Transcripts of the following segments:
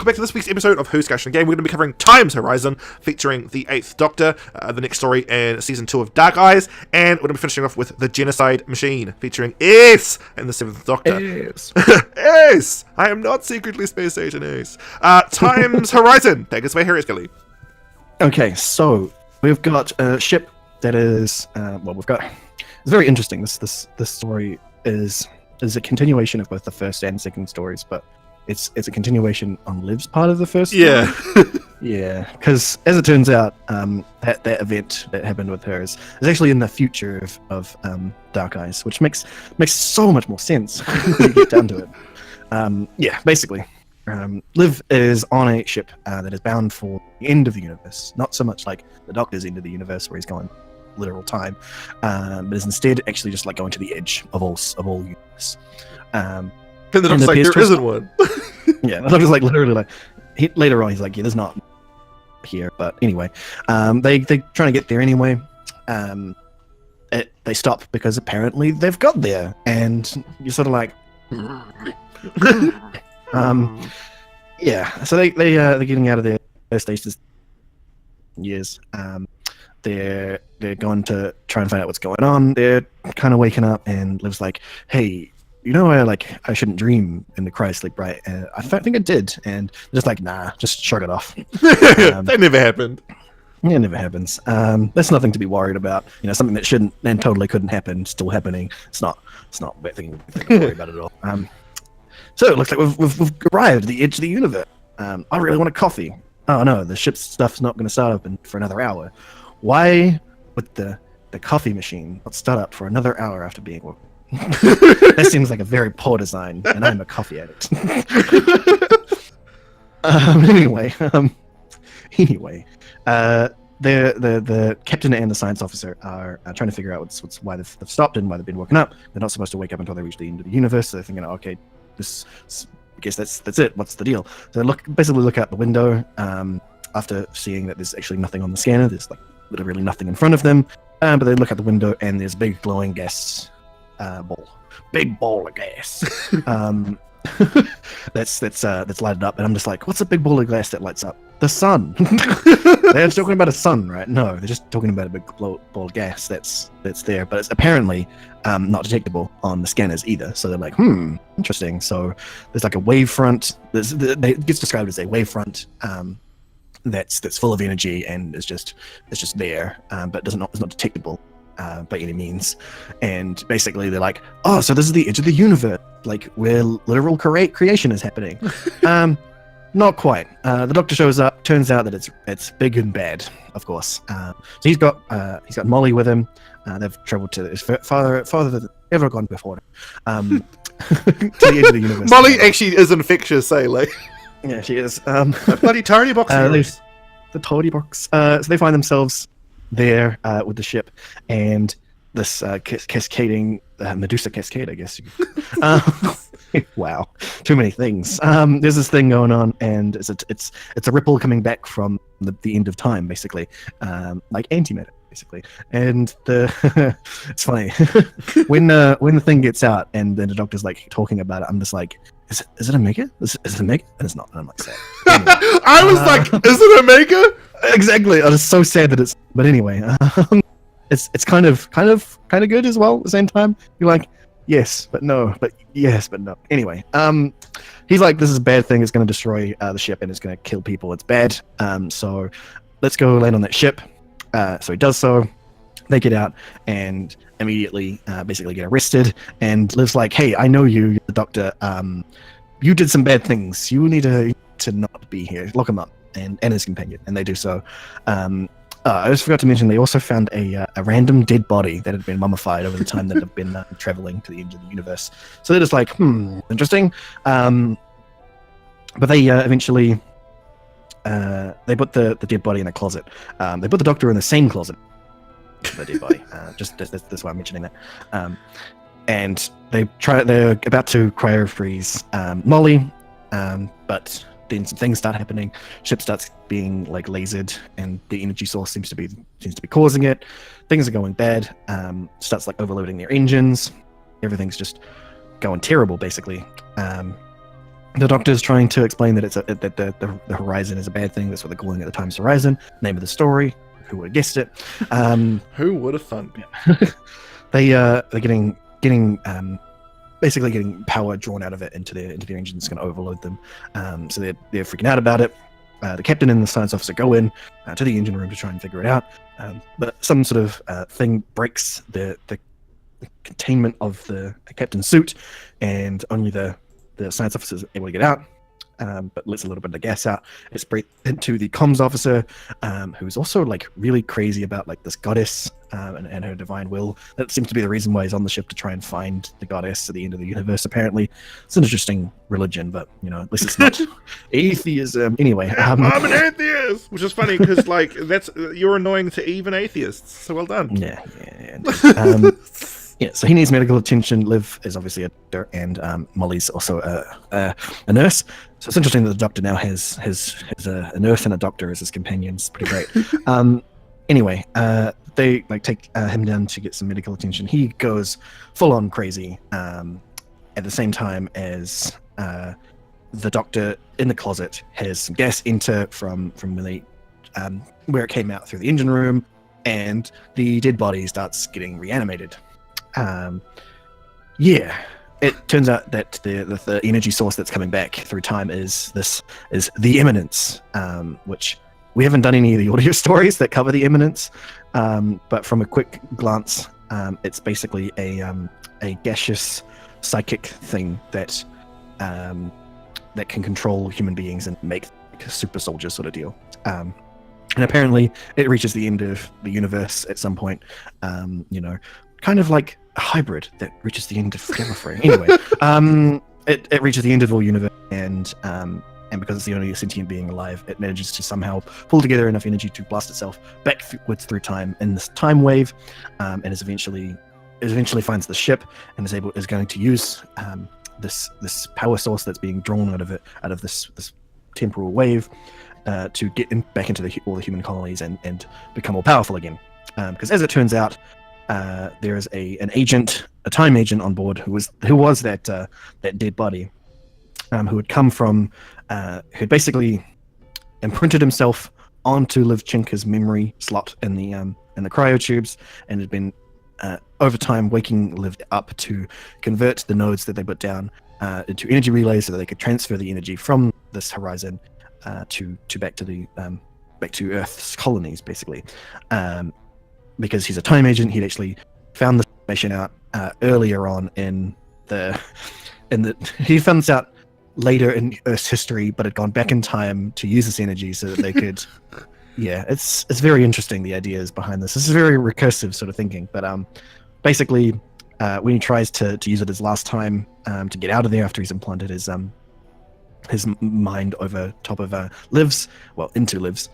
welcome back to this week's episode of Whoscussion. Again, we're going to be covering Time's Horizon, featuring the 8th Doctor, the next story in Season 2 of Dark Eyes, and we're going to be finishing off with The Genocide Machine, featuring Ace and the 7th Doctor. Ace! Ace! I am not secretly Space Station Ace. Time's Horizon. Take us away, Harry Scully. Okay, so we've got a ship that is, it's very interesting. This story is a continuation of both the first and second stories, but it's a continuation on Liv's part of the first story. Yeah. Yeah, because as it turns out, that event that happened with her is actually in the future of Dark Eyes, which makes so much more sense when you get down to it. Basically, Liv is on a ship that is bound for the end of the universe, not so much like the Doctor's end of the universe where he's going literal time, but is instead actually just like going to the edge of all universe. And the Doctor's like, there isn't one. Yeah, the Doctor's like literally like, later on he's like, yeah, there's not here, but anyway, they trying to get there anyway. They stop because apparently they've got there, and you're sort of like, yeah. So they're getting out of their stations. Years. They're going to try and find out what's going on. They're kind of waking up, and Liv's like, hey, you know, I shouldn't dream in the cryosleep, right? And I think I did, and they're just like, nah, just shrug it off. That never happened. Yeah, it never happens. That's nothing to be worried about. You know, something that shouldn't and totally couldn't happen, still happening. It's not a bad thing to worry about at all. So it looks like we've arrived at the edge of the universe. I really want a coffee. Oh no, the ship's stuff's not going to start up for another hour. Why would the coffee machine not start up for another hour after being woken? That seems like a very poor design, and I'm a coffee addict. Anyway, the captain and the science officer are trying to figure out why they've stopped and why they've been woken up. They're not supposed to wake up until they reach the end of the universe, so they're thinking, okay, I guess that's it. What's the deal? So they basically look out the window after seeing that there's actually nothing on the scanner. There's like literally nothing in front of them, but they look out the window and there's a big glowing gas big ball of gas that's lighted up, and I'm just like, what's a big ball of gas that lights up? The sun. They're talking about a sun, right? No, they're just talking about a big ball of gas that's there, but it's apparently not detectable on the scanners either. So they're like, interesting. So there's like a wave front. It gets described as a wave front that's full of energy and it's just there, but it's not detectable by any means. And basically they're like, oh, so this is the edge of the universe, like where literal creation is happening. Not quite. The Doctor shows up. Turns out that it's big and bad, of course. So he's got Molly with him. They've travelled to his farther than ever gone before. To the edge of the universe. Molly actually is infectious, like. Yeah, she is. Bloody tardy box. The tardy box. So they find themselves there with the ship and this cascading Medusa cascade, I guess. Wow, too many things. There's this thing going on, and it's a ripple coming back from the end of time, basically, like antimatter, basically. And it's funny when the thing gets out, and then the Doctor's like talking about it. I'm just like, is it a mega? Is it a mega? And it's not. And I'm like, sad. Anyway, I was like, is it a mega? Exactly. I was so sad that it's. But anyway, it's kind of good as well. At the same time, you're like, yes, but no, but yes, but no. Anyway, he's like, this is a bad thing. It's going to destroy the ship and it's going to kill people. It's bad. So let's go land on that ship. So he does so. They get out and immediately basically get arrested. And Liv's like, hey, I know you, the Doctor. You did some bad things. You need to not be here. Lock him up and his companion. And they do so. I just forgot to mention they also found a random dead body that had been mummified over the time that they've been traveling to the end of the universe. So they're just like, interesting. But they eventually they put the dead body in a closet. They put the Doctor in the same closet, the dead body. Just that's why I'm mentioning that. And they're about to cryo freeze Molly, but then some things start happening. Ship starts being like lasered, and the energy source seems to be causing it. Things are going bad. Starts like overloading their engines. Everything's just going terrible, basically. The Doctor's trying to explain that that the horizon is a bad thing. That's what they're calling it, the Time's Horizon. Name of the story. Who would have guessed it? Who would have thunk? They're getting basically getting power drawn out of it into their engine. It's going to overload them. So they're freaking out about it. The captain and the science officer go in to the engine room to try and figure it out. But some sort of thing breaks the containment of the captain's suit, and only the science officer is able to get out, but lets a little bit of the gas out. It's breathed into the comms officer, who's also like really crazy about like this goddess and her divine will. That seems to be the reason why he's on the ship, to try and find the goddess at the end of the universe. Apparently, it's an interesting religion, but at least it's not atheism. Anyway, I'm an atheist, which is funny because like you're annoying to even atheists. So well done. Yeah. Yeah, so he needs medical attention. Liv is obviously a doctor, and Molly's also a nurse. So it's interesting that the Doctor now has a nurse and a doctor as his companions. Pretty great. Anyway, they like take him down to get some medical attention. He goes full on crazy. At the same time as the Doctor in the closet has some gas enter from where it came out through the engine room, and the dead body starts getting reanimated. It turns out that the energy source that's coming back through time is the Eminence, which we haven't done any of the audio stories that cover the Eminence, but from a quick glance, it's basically a gaseous psychic thing that can control human beings and make like a super soldier sort of deal. And apparently it reaches the end of the universe at some point, kind of like a hybrid that reaches the end of Gallifrey. Anyway, it reaches the end of the universe, and because it's the only sentient being alive, it manages to somehow pull together enough energy to blast itself backwards through time in this time wave, and eventually finds the ship and is going to use this power source that's being drawn out of this temporal wave to get back into all the human colonies and become more powerful again. Because as it turns out, there is a time agent on board who was that dead body, who had come from, who had basically imprinted himself onto Liv Chinka's memory slot in the cryotubes, and had been over time waking Liv up to convert the nodes that they put down into energy relays, so that they could transfer the energy from this horizon to back to Earth's colonies, basically. Because he's a time agent, he'd actually found the information out earlier on he found this out later in Earth's history, but had gone back in time to use this energy so that they could. Yeah, it's very interesting, the ideas behind this. This is very recursive sort of thinking, but basically when he tries to use it his last time to get out of there after he's implanted his mind over top of into Liv's.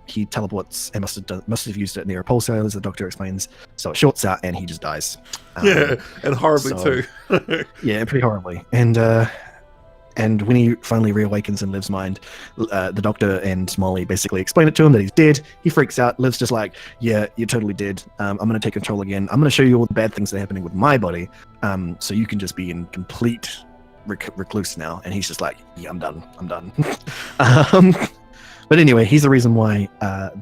He teleports and must have used it in the repulsor, as the Doctor explains. So it shorts out and he just dies. And horribly too. Yeah, pretty horribly. And when he finally reawakens in Liv's mind, the Doctor and Molly basically explain it to him that he's dead. He freaks out. Liv's just like, yeah, you're totally dead. I'm going to take control again. I'm going to show you all the bad things that are happening with my body, so you can just be in complete recluse now. And he's just like, yeah, I'm done. But anyway, he's the reason why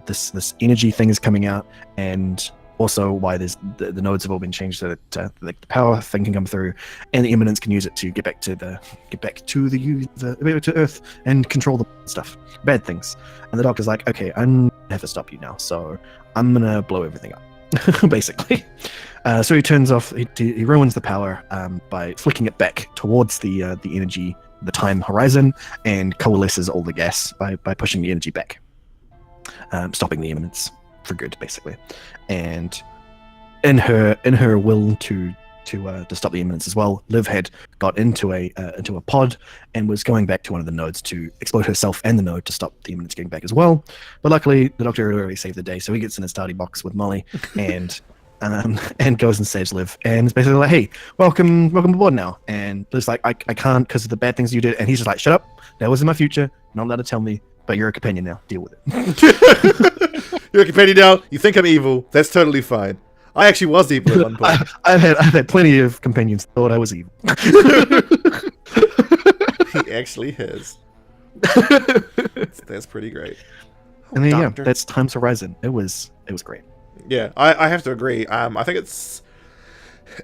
this energy thing is coming out, and also why there's the nodes have all been changed so that the power thing can come through, and the Eminence can use it to get back to Earth and control the stuff, bad things. And the Doctor's like, okay, I'm gonna have to stop you now, so I'm gonna blow everything up, basically. So he turns off, he ruins the power by flicking it back towards the energy, the time horizon, and coalesces all the gas by pushing the energy back, stopping the Eminence for good, basically. And in her will to stop the Eminence as well, Liv had got into a pod and was going back to one of the nodes to explode herself and the node to stop the Eminence getting back as well. But luckily, the Doctor had already saved the day, so he gets in his starty box with Molly and goes and saves Liv, and it's basically like, hey, welcome aboard now. And Liv's like, I can't because of the bad things you did. And he's just like, shut up, that was in my future, you're not allowed to tell me, but you're a companion now, deal with it. You're a companion now, you think I'm evil, that's totally fine. I actually was evil at one point. I've had plenty of companions that thought I was evil. He actually has. That's pretty great. And then yeah, that's Time's Horizon. It was great. Yeah, I have to agree. I think it's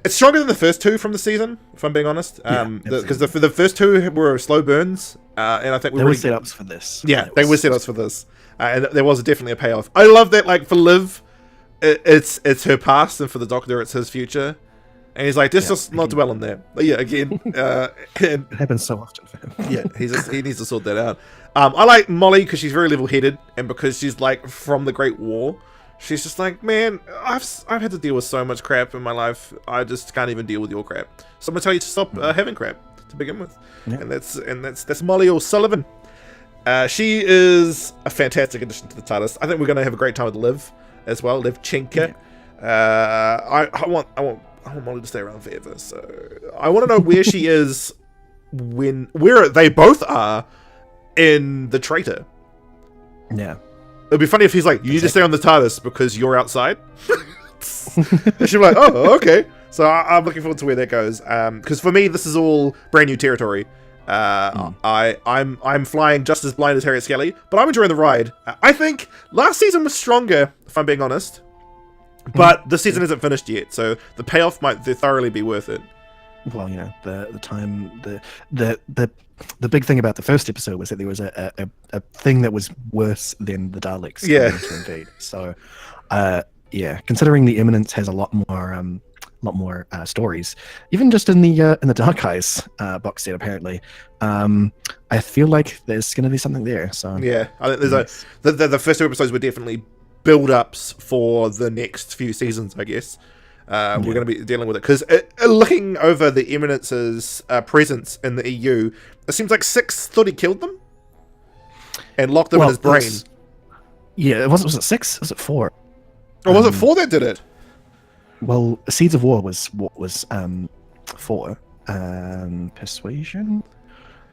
stronger than the first two from the season, if I'm being honest. Because the first two were slow burns, and I think there were setups for this. Yeah, they were setups for this, and there was definitely a payoff. I love that, like for Liv, it's her past, and for the Doctor, it's his future. And he's like, just not dwell on that. But yeah, again, it happens so often for him. Yeah, he needs to sort that out. I like Molly because she's very level-headed, and because she's like from the Great War. She's just like, man, I've had to deal with so much crap in my life. I just can't even deal with your crap. So I'm gonna tell you to stop having crap to begin with. Yeah. And that's Molly O'Sullivan. She is a fantastic addition to the TARDIS. I think we're gonna have a great time with Liv as well. Liv Chinka. Yeah. I want Molly to stay around forever. So I want to know where she is where they both are in the Traitor. Yeah. It'd be funny if he's like, you need to stay on the TARDIS because you're outside. And she'll be like, oh, okay. So I'm looking forward to where that goes. Because for me, this is all brand new territory. I'm flying just as blind as Harriet Skelly, but I'm enjoying the ride. I think last season was stronger, if I'm being honest. But this season isn't finished yet, so the payoff might thoroughly be worth it. Well, you know, the big thing about the first episode was that there was a thing that was worse than the Daleks coming to invade. So, yeah, considering the Eminence has a lot more stories, even just in the Dark Eyes box set, apparently, I feel like there's going to be something there. So yeah, I think there's the first two episodes were definitely build-ups for the next few seasons, I guess. We're going to be dealing with it because looking over the Eminence's presence in the EU, it seems like Six thought he killed them and locked them in his brain. Yeah, was it 6? Was it 4? Or was it 4 that did it? Well, Seeds of War was 4. Persuasion.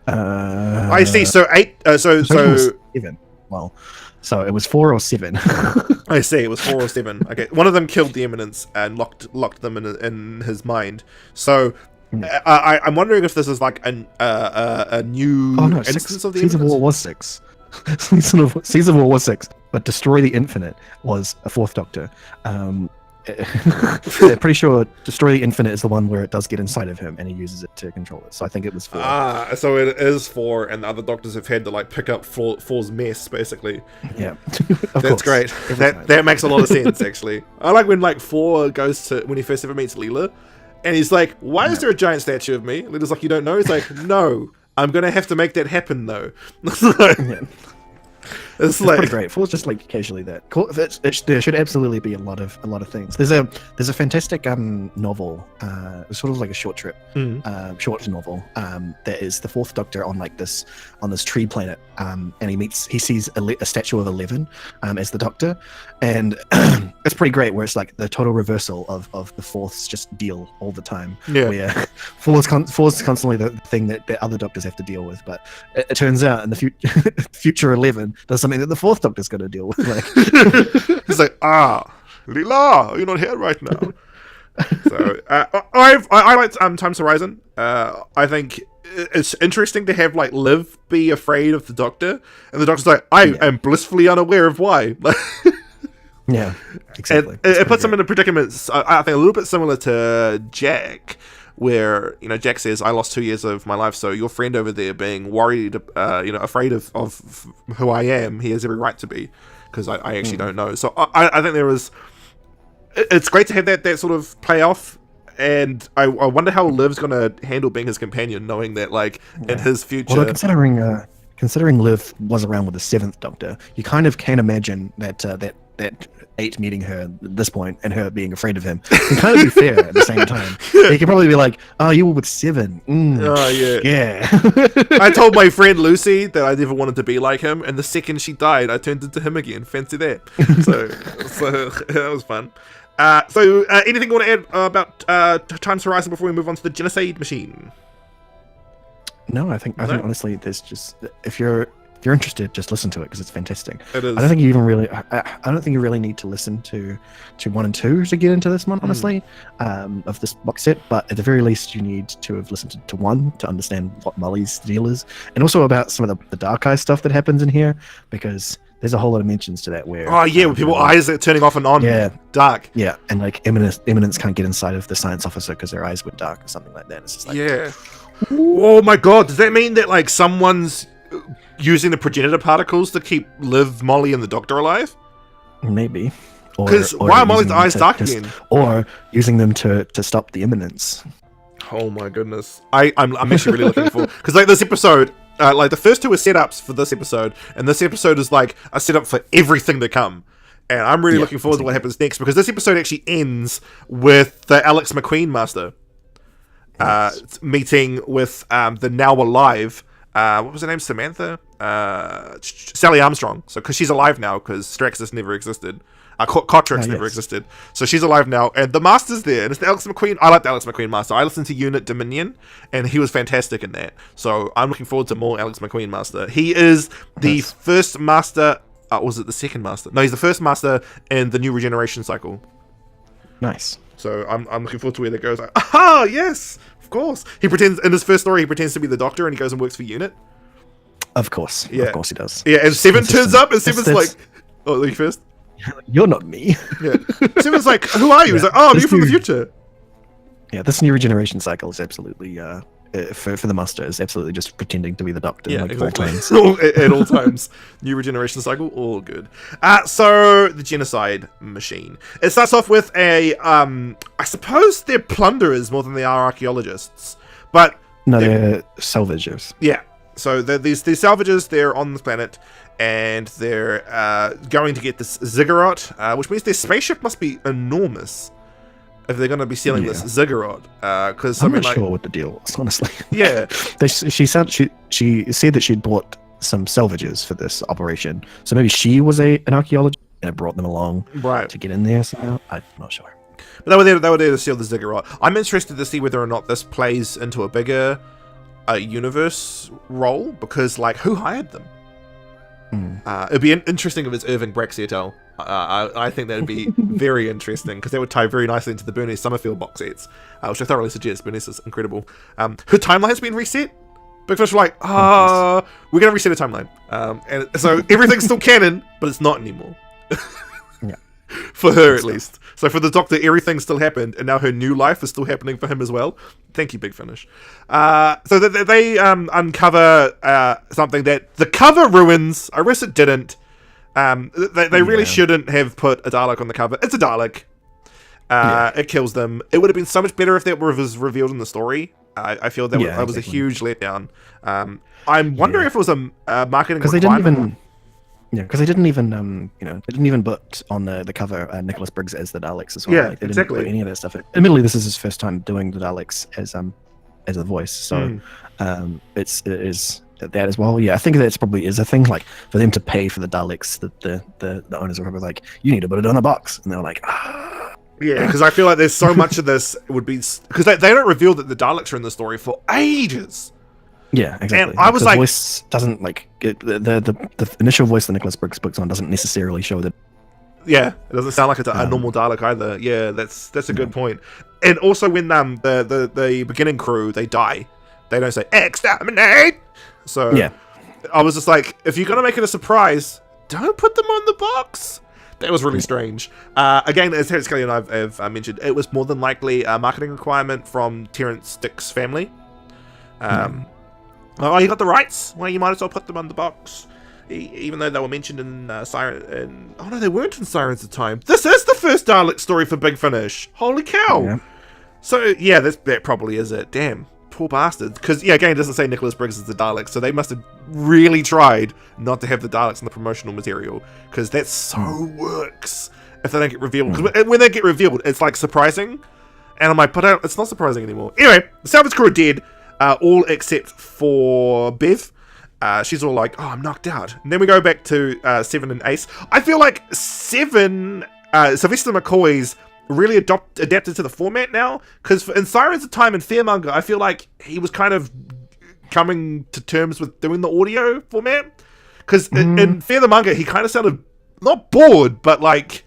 I see. So 8. So 7. Well, so it was 4 or 7. I see. It was 4 or 7. Okay, one of them killed the Eminence and locked them in his mind. So I'm wondering if this is like a new instance of the Eminence. Seeds of War was 6. Seeds of War was 6, but Destroy the Infinite was a 4th Doctor. I'm pretty sure Destroy the Infinite is the one where it does get inside of him and he uses it to control it. So I think it was 4. So it is 4, and the other Doctors have had to like pick up 4's mess, basically. Yeah, that's great. That makes a lot of sense, actually. I like when like 4 goes to when he first ever meets Leela, and he's like, "Why is there a giant statue of me?" Leela's like, "You don't know?" He's like, "No, I'm gonna have to make that happen, though." It's like pretty great. 4's just like casually that. Cool. There should absolutely be a lot of things. There's a fantastic novel. It's sort of like a short short novel. That is the 4th Doctor on this tree planet. And he sees a statue of 11 as the Doctor, and it's pretty great. Where it's like the total reversal of the 4th's just deal all the time. Yeah. Where 4's constantly the thing that other Doctors have to deal with, but it turns out in the future 11 does something that the 4th Doctor's got to deal with. Like, he's like, Leela, you're not here right now. So I like Time's Horizon. I think it's interesting to have like Liv be afraid of the Doctor, and the Doctor's like, I am blissfully unaware of why. Yeah, exactly. It puts him in a predicament. I think a little bit similar to Jack. Where, Jack says, I lost 2 years of my life, so your friend over there being worried, afraid of who I am, he has every right to be, because I actually don't know. So I think it's great to have that sort of play off, and I wonder how Liv's going to handle being his companion, knowing that, in his future... Well, considering Liv was around with the 7th Doctor, you kind of can imagine that 8 meeting her at this point and her being afraid of him can kind of be fair at the same time. He could probably be like, "Oh, you were with 7. Oh yeah." I told my friend Lucy that I never wanted to be like him, and the second she died, I turned into him again. Fancy that. So that was fun. Anything you want to add about Time's Horizon before we move on to the Genocide Machine? No, I think honestly, there's just if you're if you're interested, just listen to it because it's fantastic. It is. I don't think you even really. I don't think you really need to listen to 1 and 2 to get into this one, honestly, of this box set. But at the very least, you need to have listened to 1 to understand what Molly's deal is, and also about some of the Dark Eye stuff that happens in here, because there's a whole lot of mentions to that where. Oh yeah, with people's eyes are turning off and on. Yeah, dark. Yeah, and like Eminence can't get inside of the science officer because their eyes were dark or something like that. It's just like, yeah. Oh my god, does that mean that like someone's using the progenitor particles to keep Liv, Molly, and the Doctor alive? Maybe. Because why are Molly's eyes dark again? Or using them to stop the Eminence. Oh my goodness. I'm actually really looking forward, because like this episode, like the first 2 are setups for this episode, and this episode is like a setup for everything to come. And I'm really looking forward to what happens next, because this episode actually ends with the Alex McQueen Master meeting with the now alive, what was her name? Samantha? Sally Armstrong. So, because she's alive now, because Straxus never existed. Cotrix never existed. So she's alive now, and the Master's there, and it's the Alex McQueen. I like the Alex McQueen Master. I listened to Unit Dominion, and he was fantastic in that. So I'm looking forward to more Alex McQueen Master. He is the first Master. Was it the second Master? No, he's the first Master in the new regeneration cycle. Nice. So I'm looking forward to where that goes. Like, aha, yes, of course. He pretends in his first story, he pretends to be the Doctor, and he goes and works for Unit. Of course, of course he does. Yeah, and Seven turns up, and Seven's like, "Oh, you first? You're not me." Yeah. Seven's like, "Who are you?" He's like, "Oh, I'm you from the future." Yeah, this new regeneration cycle is absolutely for the Master is absolutely just pretending to be the Doctor. Yeah, like exactly. all times. At all times. New regeneration cycle, all good. So the genocide machine. It starts off with a I suppose they're plunderers more than they are archaeologists, but no, they're salvagers. Yeah. So these salvagers, they're on the planet, and they're going to get this ziggurat, which means their spaceship must be enormous if they're going to be stealing this ziggurat. Because I'm not sure what the deal was, honestly. Yeah. she said that she'd bought some salvagers for this operation, so maybe she was an archaeologist and it brought them along to get in there somehow. I'm not sure. But they were there to steal the ziggurat. I'm interested to see whether or not this plays into a bigger universe role, because like, who hired them? It'd be interesting if it's Irving Braxiatel. I think that'd be very interesting, because that would tie very nicely into the Bernice Summerfield box sets, which I thoroughly suggest. Bernice is incredible. Her timeline has been reset. Big Fish were like, we're going to reset a timeline. And so everything's still canon, but it's not anymore. Yeah. For her, at least. So for the Doctor, everything still happened, and now her new life is still happening for him as well. Thank you, Big Finish. So they uncover something that the cover ruins. I guess it didn't. They really shouldn't have put a Dalek on the cover. It's a Dalek. It kills them. It would have been so much better if that was revealed in the story. I feel that was a huge letdown. I'm wondering if it was a marketing requirement. Because they didn't even put on the cover Nicholas Briggs as the Daleks as well. Yeah, like, they exactly. Didn't put any of that stuff. Admittedly, this is his first time doing the Daleks as a voice, so it is that as well. Yeah, I think that probably is a thing. Like, for them to pay for the Daleks, the owners are probably like, you need to put it on a box, and they're like, Yeah, because I feel like there's so much of this would be because they don't reveal that the Daleks are in the story for ages. Yeah, exactly. And I was the like, voice doesn't the initial voice the Nicholas Briggs puts on doesn't necessarily show that. Yeah, it doesn't sound like it's a normal Dalek either. Yeah, that's a good point. And also when the beginning crew, they die, they don't say exterminate. So yeah, I was just like, if you're gonna make it a surprise, don't put them on the box. That was really strange. Again, as Terrence Kelly and I have mentioned, it was more than likely a marketing requirement from Terrence Stick's family. Oh, you got the rights? Well, you might as well put them on the box. Even though they were mentioned in Siren. Oh no, they weren't in Sirens at the time. This is the first Dalek story for Big Finish. Holy cow! Yeah. So yeah, that probably is it. Damn, poor bastards. Because yeah, again, it doesn't say Nicholas Briggs is the Dalek, so they must have really tried not to have the Daleks in the promotional material, because that so works if they don't get revealed. Because when they get revealed, it's like surprising, and I'm like, but it's not surprising anymore. Anyway, the salvage crew are dead. All except for Bev. She's all like, oh, I'm knocked out. And then we go back to Seven and Ace. I feel like Seven, Sylvester McCoy's really adapted to the format now. Because in Sirens of Time and Fearmonger, I feel like he was kind of coming to terms with doing the audio format. Because in Fear the Manga, he kind of sounded not bored, but like,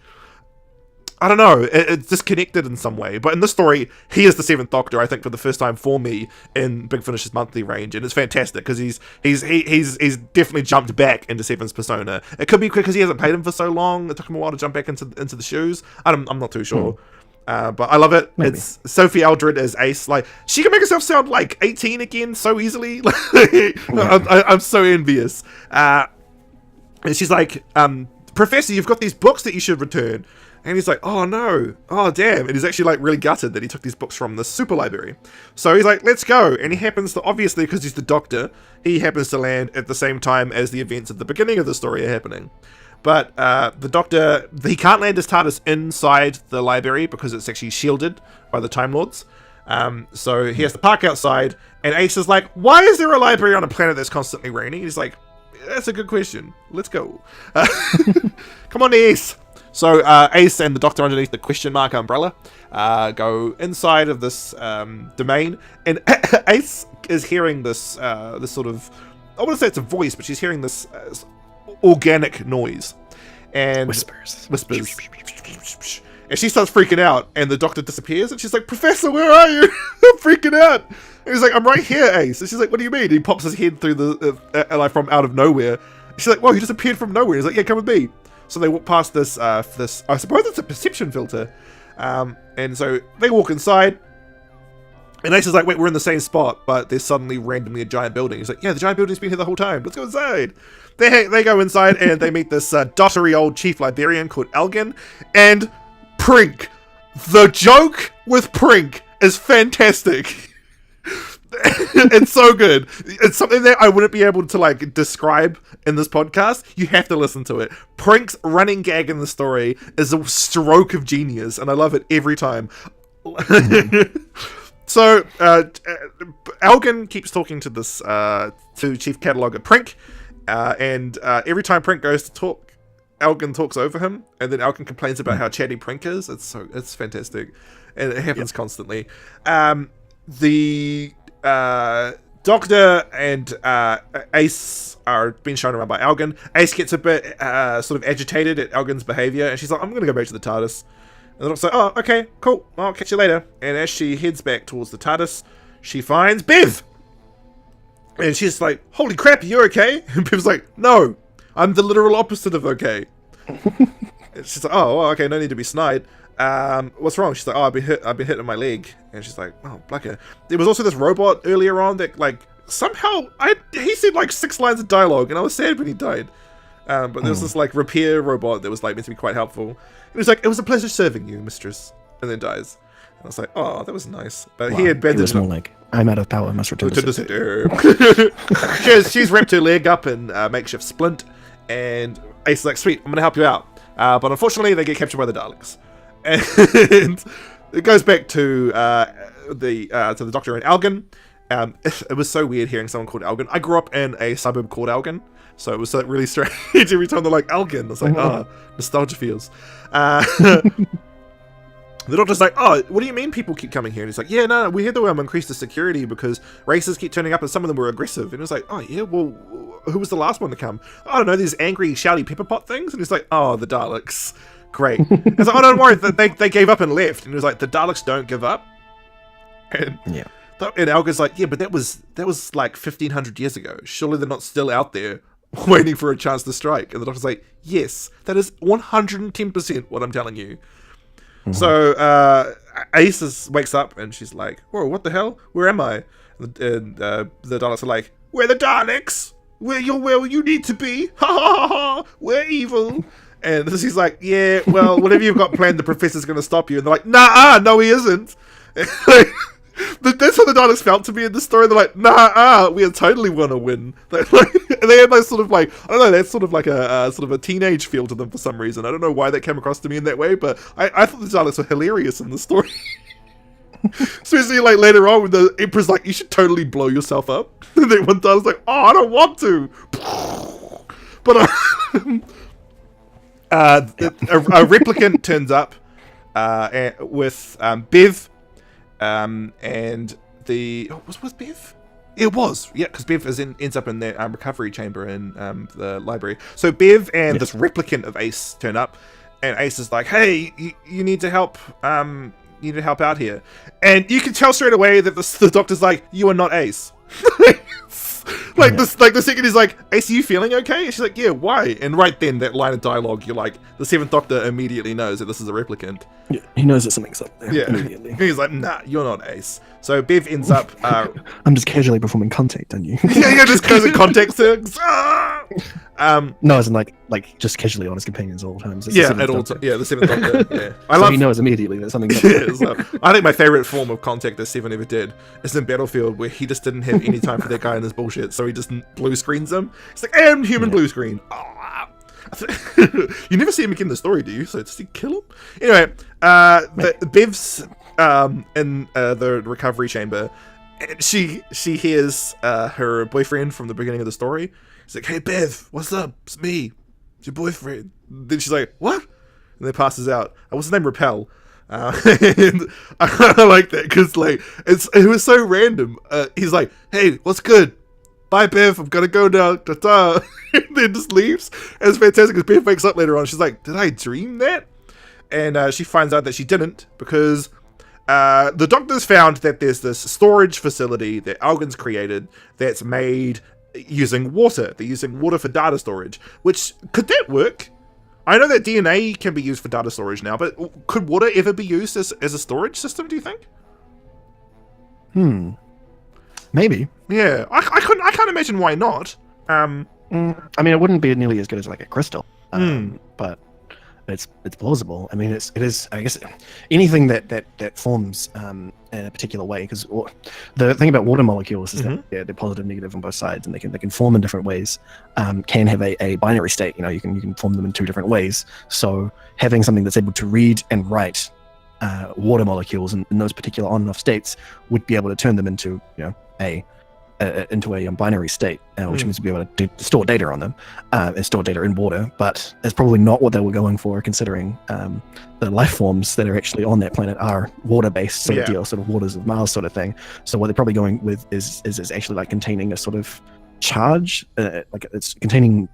I don't know, it's disconnected in some way. But in this story, he is the Seventh Doctor, I think, for the first time for me in Big Finish's monthly range, and it's fantastic because he's definitely jumped back into Seven's persona. It could be because he hasn't played him for so long. It took him a while to jump back into the shoes. I'm not too sure. But I love it. Maybe. It's Sophie Aldred as Ace. Like, she can make herself sound like 18 again so easily. I'm so envious. And she's like, Professor, you've got these books that you should return. And he's like, oh no, oh damn. And he's actually like really gutted that he took these books from the super library. So he's like, let's go. And he happens to, obviously because he's the Doctor, he happens to land at the same time as the events at the beginning of the story are happening. But the Doctor, he can't land his TARDIS inside the library because it's actually shielded by the Time Lords. So he has to park outside, and Ace is like, why is there a library on a planet that's constantly raining? He's like, that's a good question. Let's go. Come on, Ace. So Ace and the Doctor underneath the question mark umbrella go inside of this domain, and Ace is hearing this this sort of, I want to say it's a voice, but she's hearing this organic noise and whispers, and she starts freaking out, and the Doctor disappears, and she's like, Professor, where are you? I'm freaking out. And he's like, I'm right here, Ace. And she's like, what do you mean? And he pops his head through the like from out of nowhere. She's like, whoa, he just appeared from nowhere. He's like, yeah, come with me. So they walk past this I suppose it's a perception filter, and so they walk inside, and Ace is like, wait, we're in the same spot, but there's suddenly randomly a giant building. He's like, yeah, the giant building's been here the whole time. Let's go inside. They go inside, and they meet this dottery old chief librarian called Elgin, and Prink. The joke with Prink is fantastic. It's so good. It's something that I wouldn't be able to like describe in this podcast. You have to listen to it. Prink's running gag in the story is a stroke of genius, and I love it every time. So Elgin keeps talking to this to Chief Cataloger Prink, and every time Prink goes to talk, Elgin talks over him, and then Elgin complains about how chatty Prink is. It's fantastic, and it happens constantly. The Doctor and Ace are being shown around by Elgin. Ace gets a bit sort of agitated at Elgin's behavior, and she's like, I'm going to go back to the TARDIS. And the Doctor's like, oh, okay, cool, I'll catch you later. And as she heads back towards the TARDIS, she finds Bev! And she's like, holy crap, you okay? And Bev's like, no, I'm the literal opposite of okay. And she's like, oh, well, okay, no need to be snide. What's wrong? She's like, oh, I've been hit in my leg. And she's like, oh, blacker. There was also this robot earlier on that, like, somehow, he said, like, 6 lines of dialogue, and I was sad when he died. But there was this, like, repair robot that was, like, meant to be quite helpful. And he was like, it was a pleasure serving you, mistress. And then dies. And I was like, oh, that was nice. But he had bandaged. It was more like, I'm out of power, must return to the she's wrapped her leg up in a makeshift splint, and Ace is like, sweet, I'm going to help you out. But unfortunately, they get captured by the Daleks. And it goes back to the Doctor and Elgin. It was so weird hearing someone called Elgin. I grew up in a suburb called Elgin, so it was like really strange every time they're like Elgin. I was like, nostalgia feels. The Doctor's like, oh, what do you mean people keep coming here? And he's like, yeah, no, we had to increase the security because races keep turning up and some of them were aggressive. And he was like, oh yeah, well, who was the last one to come? I don't know, these angry, shouty pepper pot things. And he's like, oh, the Daleks. Great. It's like, oh, don't worry, they gave up and left. And he was like, the Daleks don't give up. And yeah. And Elga's like, yeah, but that was like 1500 years ago. Surely they're not still out there waiting for a chance to strike. And the Doctor's like, yes, that is 110% what I'm telling you. Mm-hmm. So Ace wakes up and she's like, whoa, what the hell? Where am I? And the Daleks are like, we're the Daleks. Where you need to be. Ha ha ha ha. We're evil. And she's like, yeah, well, whatever you've got planned, the Professor's going to stop you. And they're like, no, he isn't. That's how the Daleks felt to me in the story. They're like, we totally want to win. And they had like sort of like, I don't know, that's sort of like a sort of a teenage feel to them for some reason. I don't know why that came across to me in that way, but I thought the Daleks were hilarious in the story. Especially like later on when the Emperor's like, you should totally blow yourself up. And then one Dalek's like, oh, I don't want to. But a replicant turns up with Bev, and the was Bev? It was, yeah, because Bev ends up in that recovery chamber in the library. So Bev and this replicant of Ace turn up, and Ace is like, "Hey, you need to help. You need to help out here." And you can tell straight away that the doctor's like, "You are not Ace." The second he's like, "Ace, are you feeling okay?" And she's like, "Yeah, why?" And right then, that line of dialogue, you're like, the Seventh Doctor immediately knows that this is a replicant. Yeah, he knows that something's up there. Yeah, Immediately. He's like, "Nah, you're not Ace." So Bev ends up. I'm just casually performing contact on you. yeah, just goes in context. No, as in like just casually on his companions all times. It's Yeah, at all times. Yeah, the Seventh Doctor. Yeah, so he knows immediately that something's up there. I think my favorite form of contact that Seven ever did is in Battlefield, where he just didn't have any time for that guy and his bullshit, so he just blue screens him. It's like, "And human blue screen." You never see him again in the story, do you? So does he kill him? Anyway, Bev's in the recovery chamber. And she hears her boyfriend from the beginning of the story. He's like, "Hey Bev, what's up? It's me. It's your boyfriend." Then she's like, "What?" And then passes out. What's his name? Rappel. And I like that because like it was so random. He's like, "Hey, what's good? Bye Bev, I'm gonna go now." Ta-ta. And then just leaves. And it's fantastic because Bev wakes up later on. She's like, "Did I dream that?" And she finds out that she didn't, because the doctors found that there's this storage facility that Algon's created that's made using water. They're using water for data storage. Which, could that work? I know that DNA can be used for data storage now, but could water ever be used as a storage system, do you think? Maybe. Yeah, I can't imagine why not. I mean, it wouldn't be nearly as good as like a crystal, but it's plausible. I mean, it is. I guess anything that forms in a particular way, because the thing about water molecules is that they're positive, negative on both sides, and they can form in different ways. Can have a binary state. You know, you can form them in two different ways. So having something that's able to read and write water molecules in those particular on and off states would be able to turn them into a binary state, which means to be able to store data on them and store data in water. But it's probably not what they were going for, considering the life forms that are actually on that planet are water-based sort of deal, sort of waters of Mars sort of thing. So what they're probably going with is actually like containing a sort of charge, like it's containing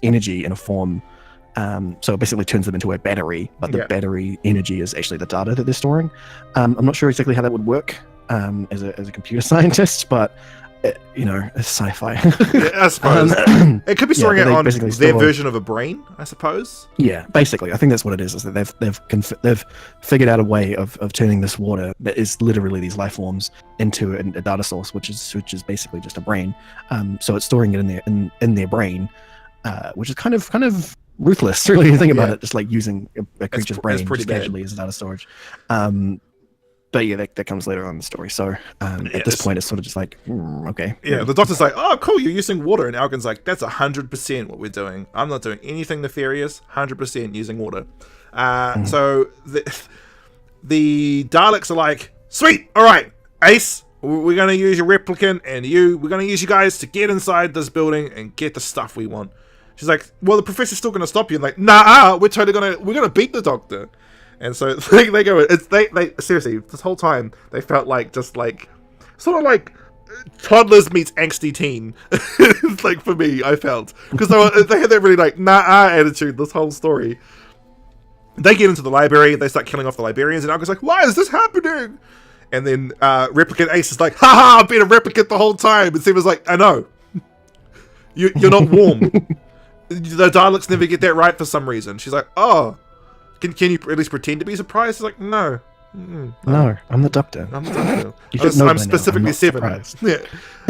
energy in a form. So it basically turns them into a battery, but the battery energy is actually the data that they're storing. I'm not sure exactly how that would work as a computer scientist, but it's sci-fi. Yeah, I suppose it could be storing it on their version of a brain, I suppose. Yeah, basically, I think that's what it is. Is that they've figured out a way of turning this water that is literally these life forms into a data source, which is basically just a brain. So it's storing it in their brain, which is kind of ruthless, really. You think about it, just like using a creature's brain just casually as data storage. But yeah, that comes later on in the story. So at this point, it's sort of just like, okay. Yeah, the doctor's like, "Oh, cool, you're using water," and Algon's like, "That's 100% what we're doing. I'm not doing anything nefarious. 100% using water." So the Daleks are like, "Sweet, all right, Ace, we're gonna use your replicant, and we're gonna use you guys to get inside this building and get the stuff we want." She's like, "Well, the professor's still gonna stop you." And like, "Nah, we're gonna beat the doctor." And so they go. They seriously, this whole time they felt like just like sort of like toddlers meets angsty teen. Like for me, I felt, because they had that really like attitude this whole story. They get into the library, they start killing off the librarians, and Algon's like, "Why is this happening?" And then replicant Ace is like, "Ha! I've been a replicant the whole time." And Seva's like, "I know. You're not warm." The Daleks never get that right for some reason. She's like, "Oh. Can you at least pretend to be surprised?" He's like, "No. No, I'm the doctor. I'm the doctor. I'm specifically Seven." Yeah.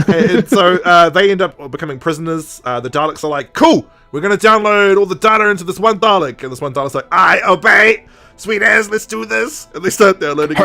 And so they end up becoming prisoners. The Daleks are like, "Cool, we're going to download all the data into this one Dalek." And this one Dalek's like, "I obey. Sweet ass, let's do this." And they start downloading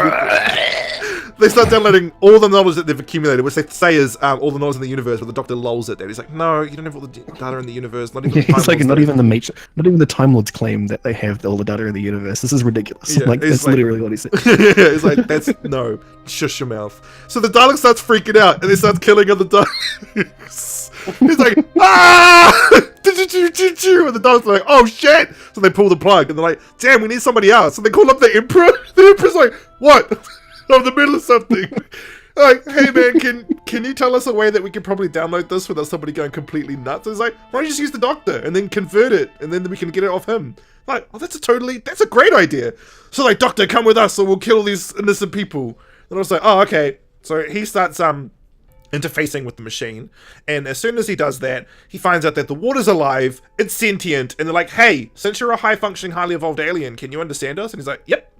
all the knowledge that they've accumulated, which they say is all the knowledge in the universe, but the Doctor lulls it there. He's like, "No, you don't have all the data in the universe. Not even it's like not even the Time Lords claim that they have all the data in the universe. This is ridiculous." Yeah, like that's literally what he said. Yeah, he's like, "No, shush your mouth." So the Dalek starts freaking out and they start killing other Daleks. He's like, "Ah!" And the Daleks are like, "Oh shit!" So they pull the plug and they're like, "Damn, we need somebody else." So they call up the Emperor. The Emperor's like, "What? I'm in the middle of something." Like, hey man, can you tell us a way that we can probably download this without somebody going completely nuts? And it's like, why don't you just use the doctor and then convert it, and then we can get it off him. Like, oh, that's a great idea. So like, doctor, come with us, or we'll kill these innocent people. And I was like, oh, okay. So he starts interfacing with the machine, and as soon as he does that, he finds out that the water's alive, it's sentient, and they're like, hey, since you're a high-functioning, highly evolved alien, can you understand us? And he's like, yep.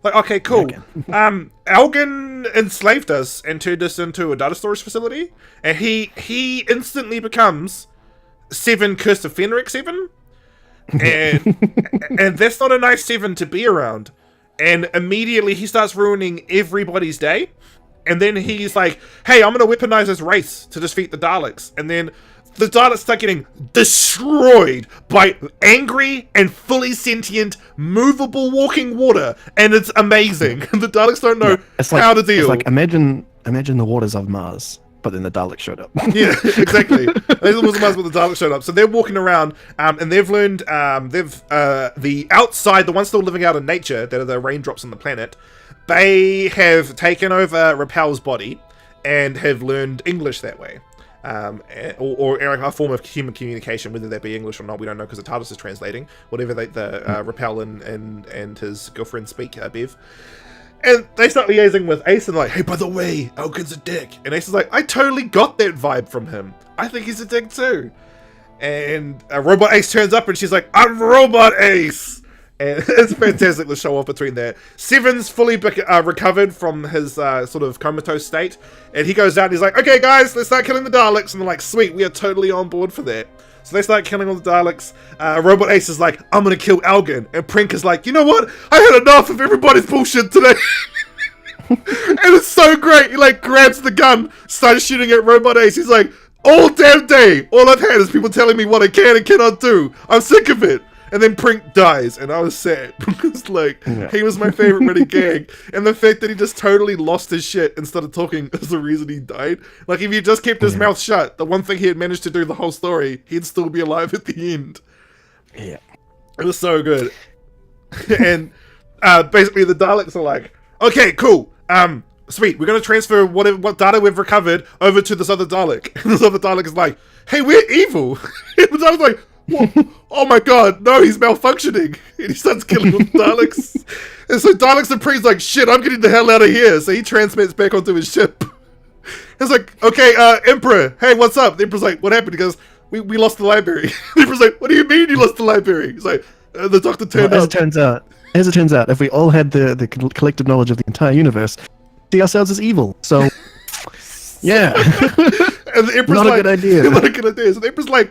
Like, okay, cool. Algan enslaved us and turned us into a data storage facility, and he instantly becomes 7 Curse of Fenric 7, and that's not a nice 7 to be around. And immediately he starts ruining everybody's day. And then he's like, hey, I'm going to weaponize this race to defeat the Daleks. And then the Daleks start getting destroyed by angry and fully sentient, movable walking water. And it's amazing. The Daleks don't know how to deal. It's like, imagine the waters of Mars, but then the Daleks showed up. Yeah, exactly. It was Mars, but the Daleks showed up. So they're walking around, and they've learned, the outside, the ones still living out in nature, that are the raindrops on the planet, they have taken over Rappel's body and have learned English that way. Or a form of human communication, whether that be English or not, we don't know because the TARDIS is translating. Whatever Rappel and his girlfriend speak, Bev. And they start liaising with Ace and like, hey, by the way, Elkin's a dick. And Ace is like, I totally got that vibe from him. I think he's a dick too. And Robot Ace turns up and she's like, I'm Robot Ace. And it's fantastic to show off between that. Seven's fully recovered from his sort of comatose state. And he goes out and he's like, okay guys, let's start killing the Daleks. And they're like, sweet, we are totally on board for that. So they start killing all the Daleks. Robot Ace is like, I'm gonna kill Algan. And Prink is like, you know what? I had enough of everybody's bullshit today. And it's so great. He like grabs the gun, starts shooting at Robot Ace. He's like, all damn day, all I've had is people telling me what I can and cannot do. I'm sick of it. And then Prink dies, and I was sad because, like, he was my favorite running gag. And the fact that he just totally lost his shit and started talking is the reason he died. Like, if he just kept his mouth shut, the one thing he had managed to do the whole story, he'd still be alive at the end. Yeah. It was so good. And basically the Daleks are like, okay, cool. Sweet, we're going to transfer what data we've recovered over to this other Dalek. And this other Dalek is like, hey, we're evil. And the Dalek's like, what? Oh my god, no, he's malfunctioning. And he starts killing all the Daleks. And so Daleks and Priest's like, shit, I'm getting the hell out of here. So he transmits back onto his ship. It's like, okay, Emperor, hey, what's up? The Emperor's like, what happened? He goes, we lost the library. The Emperor's like, what do you mean you lost the library? He's like, the Doctor turned up. As it turns out, if we all had the collective knowledge of the entire universe, see ourselves as evil. So, yeah. And the Emperor's not a good idea. Not a good idea. So the Emperor's like,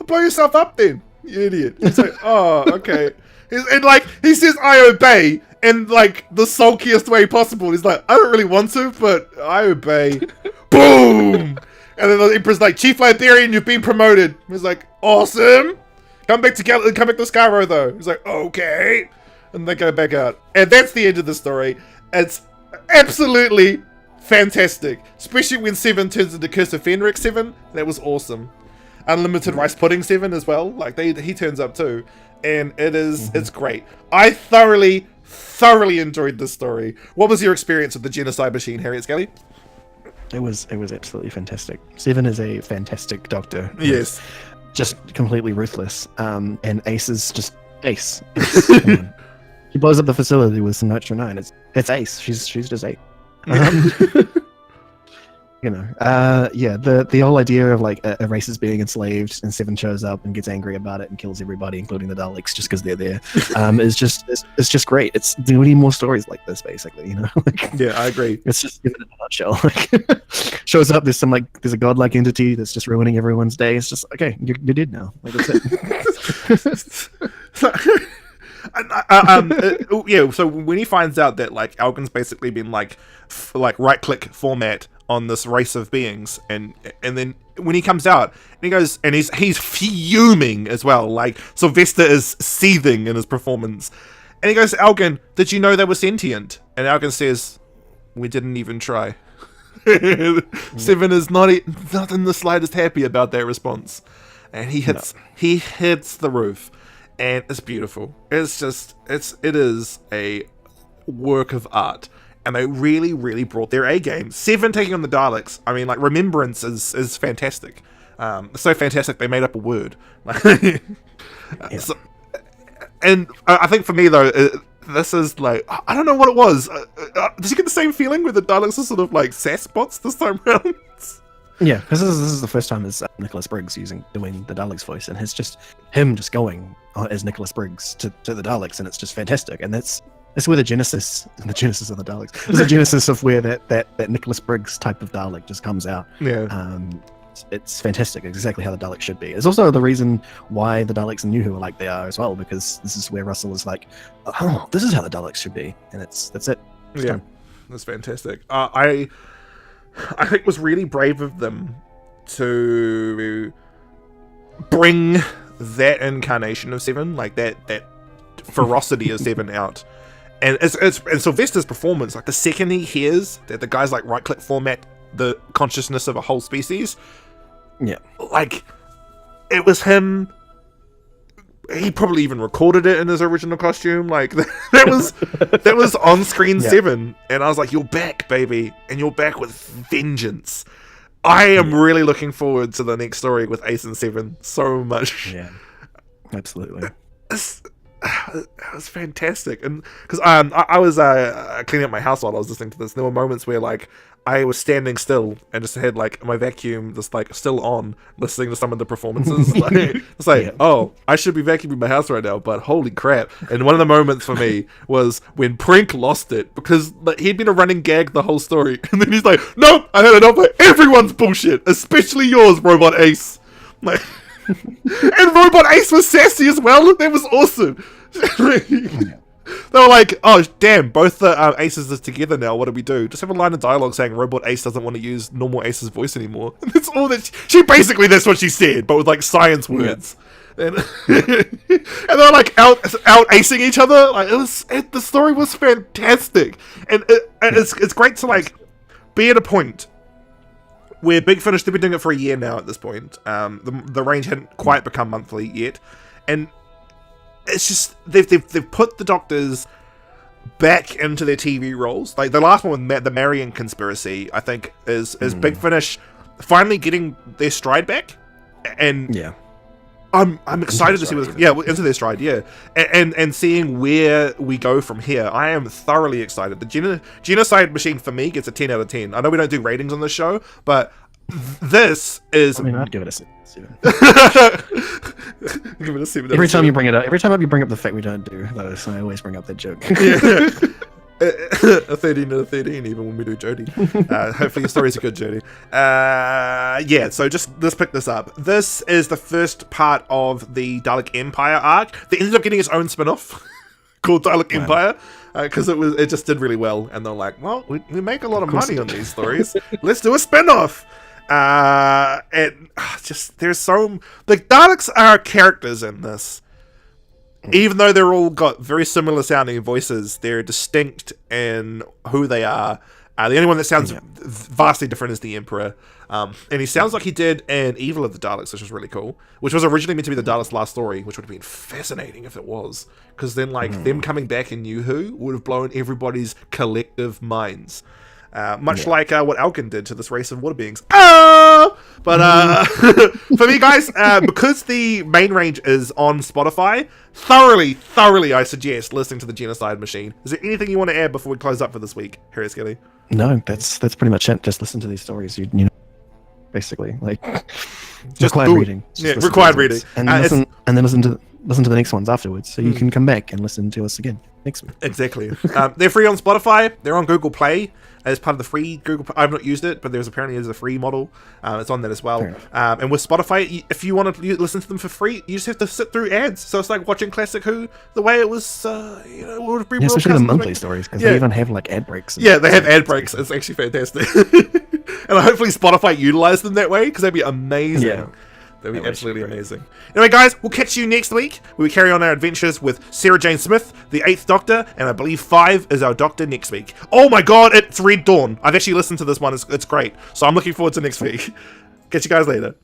blow yourself up then, you idiot. He's like, oh, okay. And like, he says, I obey, in like the sulkiest way possible. He's like, I don't really want to, but I obey. Boom! And then the Emperor's like, Chief Librarian, you've been promoted. He's like, awesome. Come back to Skaro though. He's like, okay. And they go back out. And that's the end of the story. It's absolutely fantastic. Especially when 7 turns into Curse of Fenric 7. That was awesome. Unlimited Rice Pudding 7 as well. Like, he turns up too. And it is, it's great. I thoroughly enjoyed this story. What was your experience with the Genocide Machine, Harriet Skelly? It was absolutely fantastic. 7 is a fantastic doctor. Yes. Just completely ruthless. And Ace is just Ace. He blows up the facility with some Nitro 9. It's Ace. She's just Ace. You know, the whole idea of like a race is being enslaved and 7 shows up and gets angry about it and kills everybody, including the Daleks, just because they're there, is just it's just great. We need more stories like this, basically. You know, like, yeah, I agree. It's just given in a nutshell. Like, shows up, there's a godlike entity that's just ruining everyone's day. It's just okay, you're dead now. Like, that's it. Yeah, so when he finds out that like Algan's basically been like right click format on this race of beings, and then when he comes out and he goes and he's fuming as well, like Sylvester is seething in his performance, and he goes, Algan, did you know they were sentient? And Algan says, we didn't even try. 7 is not in the slightest happy about that response, and he hits the roof. And it's beautiful. It is a work of art. and they really, really brought their A game. 7 taking on the Daleks. I mean, like, Remembrance is fantastic. So fantastic they made up a word. So, and I think for me though, this is like, I don't know what it was. Did you get the same feeling with the Daleks are sort of like sass bots this time around? Yeah, because this is the first time it's Nicholas Briggs doing the Daleks voice, and it's just him just going as Nicholas Briggs to the Daleks, and it's just fantastic. And that's where the genesis of the Daleks, is the genesis of where that Nicholas Briggs type of Dalek just comes out. Yeah. It's fantastic. It's exactly how the Daleks should be. It's also the reason why the Daleks in New Who are like they are as well, because this is where Russell is like, oh, this is how the Daleks should be, and that's it. It's done. That's fantastic. I think it was really brave of them to bring that incarnation of Seven, like that ferocity of Seven out. And and Sylvester's performance, like the second he hears that the guy's like right-click format the consciousness of a whole species, like it was him. He probably even recorded it in his original costume. Like that was on-screen Seven, and I was like, "You're back, baby, and you're back with vengeance." I am really looking forward to the next story with Ace and Seven so much. Yeah, absolutely. It was fantastic, and because I was cleaning up my house while I was listening to this, there were moments where like I was standing still and just had like my vacuum just like still on, listening to some of the performances. Like, it's like, oh, I should be vacuuming my house right now, but holy crap! And one of the moments for me was when Prink lost it, because like, he'd been a running gag the whole story, and then he's like, "No, I had enough of everyone's bullshit, especially yours, Robot Ace." Like. And Robot Ace was sassy as well. That was awesome. They were like, "Oh damn, both the Aces are together now. What do we do? Just have a line of dialogue saying Robot Ace doesn't want to use normal Ace's voice anymore." And that's all that she basically, that's what she said, but with like science words. And, and they're like out acing each other. Like the story was fantastic, and it's great to like be at a point where Big Finish, they've been doing it for a year now at this point. The range hadn't quite become monthly yet. And it's just, they've put the Doctors back into their TV roles. Like, the last one with the Marion Conspiracy, I think, is Big Finish finally getting their stride back. And I'm excited to see what's... into their stride, and seeing where we go from here. I am thoroughly excited. The Genocide Machine, for me, gets a 10 out of 10. I know we don't do ratings on the show, but this is... I mean, I'd give it a 7. Give it a 7. Every time you bring up the fact we don't do those, I always bring up that joke. A 13 out of 13, even when we do Jody. Hopefully your stories are good, Jody. So let's pick this up. This is the first part of the Dalek Empire arc. They ended up getting its own spin-off called Dalek Empire, because it just did really well, and they're like, well, we make a lot of money on these stories. Let's do a spin-off. And there's the Daleks are characters in this. Even though they're all got very similar sounding voices, they're distinct in who they are. The only one that sounds vastly different is the Emperor. And he sounds like he did in Evil of the Daleks, which was really cool. Which was originally meant to be the Daleks' last story, which would have been fascinating if it was. Because then, them coming back in New Who would have blown everybody's collective minds. Much like what Alkin did to this race of water beings. But for me, guys, because the main range is on Spotify, thoroughly I suggest listening to the Genocide Machine. Is there anything you want to add before we close up for this week, Harry Skelly? No, that's pretty much it. Just listen to these stories. You know, basically, like just required reading. Required reading, and then listen to the next ones afterwards, so you can come back and listen to us again next week. Exactly. They're free on Spotify. They're on Google Play as part of the free Google. I've not used it, but there's a free model. It's on that as well. And with Spotify, if you want to listen to them for free, you just have to sit through ads. So it's like watching Classic Who the way it was. Would be especially the monthly stories, because they even have like ad breaks. They have ad breaks. It's actually fantastic. And hopefully Spotify utilize them that way, because that'd be amazing. Yeah. That'd be absolutely amazing. Anyway, guys, we'll catch you next week where we carry on our adventures with Sarah Jane Smith, the 8th Doctor, and I believe 5 is our Doctor next week. Oh my god, it's Red Dawn. I've actually listened to this one. It's great. So I'm looking forward to next week. Catch you guys later.